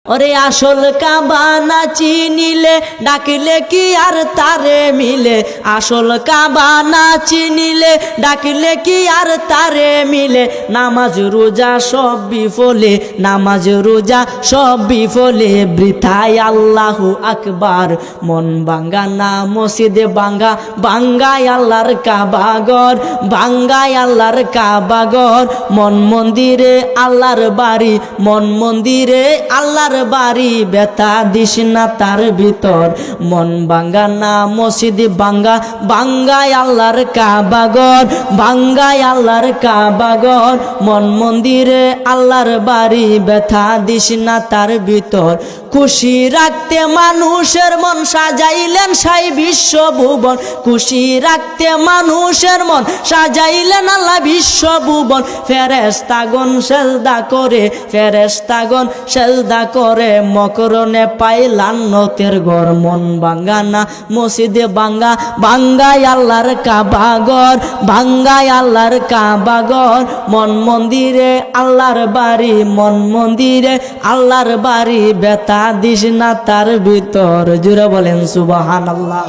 ওরে আসল কাবা না চিনিলে ডাকিলে কি আর তারে মিলে, আসল কাবা না চিনিলে ডাকিলে কি আর তারে মিলে। নামাজ রোজা সব বিফলে, নামাজ রোজা সব বিফলে, বৃথায় আল্লাহু আকবার। মন ভাঙ্গা না মসজিদে ভাঙ্গা, ভাঙ্গায় আল্লাহর কাবাগর, ভাঙ্গায় আল্লাহর কাবাগর। মন মন্দিরে আল্লাহর বাড়ি, মন মন্দিরে আল্লাহর বাড়ি, ব্যথা দিস না তার ভিতর। মন ভাঙ্গা না মসজিদ ভাঙ্গা, ভাঙ্গায় আল্লাহর কাবাগর, ভাঙ্গায় আল্লাহর কাবাগর। মন মন্দিরে আল্লাহর বাড়ি, ব্যথা দিস না তার ভিতর। খুশি রাখতে মানুষের মন সাজাইলেন সাই বিশ্বভুবন, খুশি রাখতে মানুষের মন সাজাইলেন আল্লাহ বিশ্বভুবন। ফেরেশতাগণ সেজদা করে, ফেরেশতাগণ সেজদা করে, মকরণে পাইলাম নতের ঘর। মন ভাঙ্গা না মসজিদে ভাঙ্গা, ভাঙ্গায় আল্লাহর কাবাগর, ভাঙ্গায় আল্লাহর কাবাগর। মন মন্দিরে আল্লাহর বাড়ি, মন মন্দিরে আল্লাহর বাড়ি, ব্যথা দিস না তার ভিতর। জুড়ে বলেন সুবহানাল্লাহ।